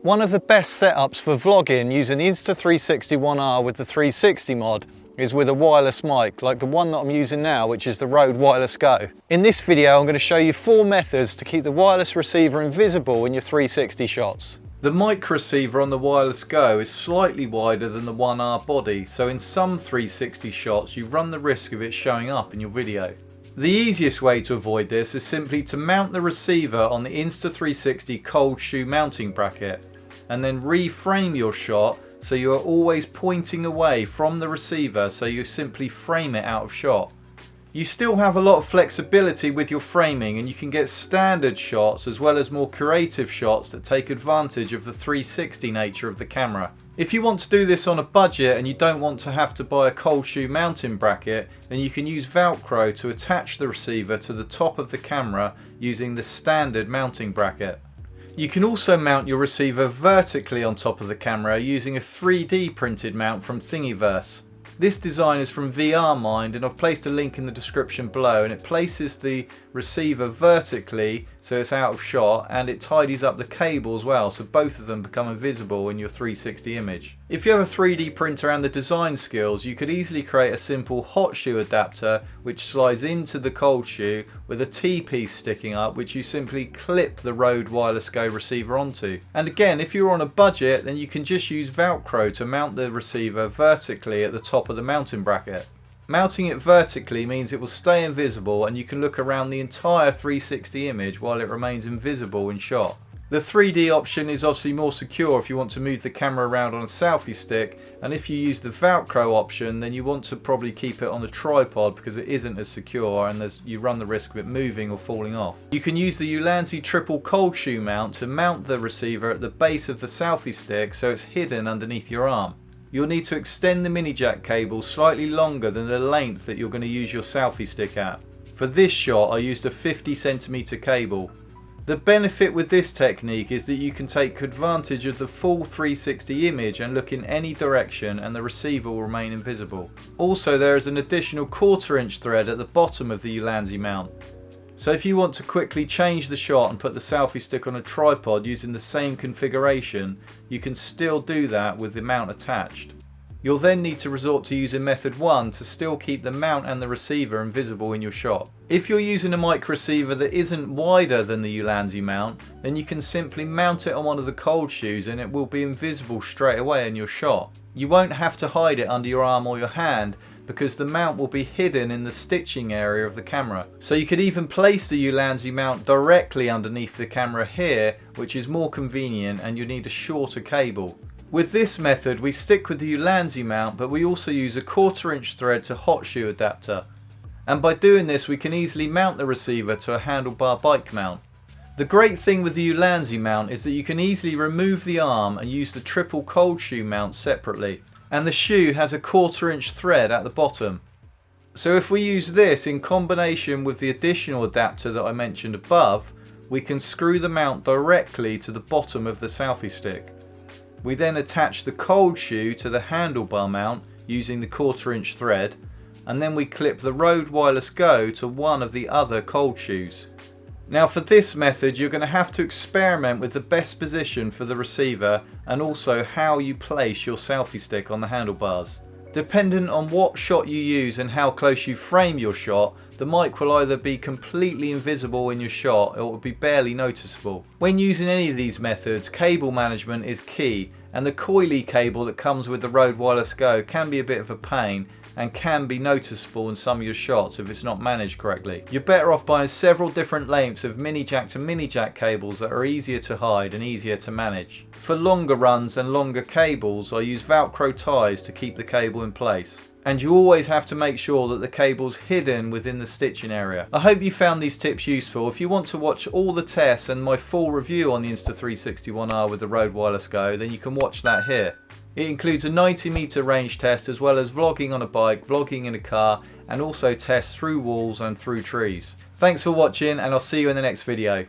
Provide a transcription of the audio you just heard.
One of the best setups for vlogging using the Insta360 1R with the 360 mod is with a wireless mic, like the one that I'm using now, which is the Rode Wireless Go. In this video, I'm going to show you 4 methods to keep the wireless receiver invisible in your 360 shots. The mic receiver on the Wireless Go is slightly wider than the 1R body, so in some 360 shots you run the risk of it showing up in your video. The easiest way to avoid this is simply to mount the receiver on the Insta360 cold shoe mounting bracket and then reframe your shot so you are always pointing away from the receiver, so you simply frame it out of shot. You still have a lot of flexibility with your framing, and you can get standard shots as well as more creative shots that take advantage of the 360 nature of the camera. If you want to do this on a budget and you don't want to have to buy a cold shoe mounting bracket, then you can use Velcro to attach the receiver to the top of the camera using the standard mounting bracket. You can also mount your receiver vertically on top of the camera using a 3D printed mount from Thingiverse. This design is from VRmind, and I've placed a link in the description below, and it places the receiver vertically so it's out of shot, and it tidies up the cable as well so both of them become invisible in your 360 image. If you have a 3D printer and the design skills, you could easily create a simple hot shoe adapter which slides into the cold shoe with a T-piece sticking up, which you simply clip the Rode Wireless Go receiver onto. And again, if you're on a budget, then you can just use Velcro to mount the receiver vertically at the top of the mounting bracket. Mounting it vertically means it will stay invisible and you can look around the entire 360 image while it remains invisible in shot. The 3D option is obviously more secure if you want to move the camera around on a selfie stick, and if you use the Velcro option then you want to probably keep it on the tripod because it isn't as secure and you run the risk of it moving or falling off. You can use the Ulanzi triple cold shoe mount to mount the receiver at the base of the selfie stick so it's hidden underneath your arm. You'll need to extend the mini jack cable slightly longer than the length that you're going to use your selfie stick at. For this shot I used a 50cm cable. The benefit with this technique is that you can take advantage of the full 360 image and look in any direction and the receiver will remain invisible. Also, there is an additional 1/4 inch thread at the bottom of the Ulanzi mount. So if you want to quickly change the shot and put the selfie stick on a tripod using the same configuration, you can still do that with the mount attached. You'll then need to resort to using method 1 to still keep the mount and the receiver invisible in your shot. If you're using a mic receiver that isn't wider than the Ulanzi mount, then you can simply mount it on one of the cold shoes and it will be invisible straight away in your shot. You won't have to hide it under your arm or your hand because the mount will be hidden in the stitching area of the camera. So you could even place the Ulanzi mount directly underneath the camera here, which is more convenient, and you need a shorter cable. With this method we stick with the Ulanzi mount, but we also use a 1/4 inch thread to hot shoe adapter. And by doing this we can easily mount the receiver to a handlebar bike mount. The great thing with the Ulanzi mount is that you can easily remove the arm and use the triple cold shoe mount separately. And the shoe has a 1/4 inch thread at the bottom. So if we use this in combination with the additional adapter that I mentioned above, we can screw the mount directly to the bottom of the selfie stick. We then attach the cold shoe to the handlebar mount using the 1/4 inch thread, and then we clip the Rode Wireless Go to one of the other cold shoes. Now for this method you're going to have to experiment with the best position for the receiver and also how you place your selfie stick on the handlebars. Dependent on what shot you use and how close you frame your shot, the mic will either be completely invisible in your shot or it will be barely noticeable. When using any of these methods, cable management is key, and the coily cable that comes with the Rode Wireless Go can be a bit of a pain and can be noticeable in some of your shots if it's not managed correctly. You're better off buying several different lengths of mini jack to mini jack cables that are easier to hide and easier to manage. For longer runs and longer cables I use Velcro ties to keep the cable in place. And you always have to make sure that the cable's hidden within the stitching area. I hope you found these tips useful. If you want to watch all the tests and my full review on the Insta360 1R with the Rode Wireless Go, then you can watch that here. It includes a 90-meter range test as well as vlogging on a bike, vlogging in a car, and also tests through walls and through trees. Thanks for watching, and I'll see you in the next video.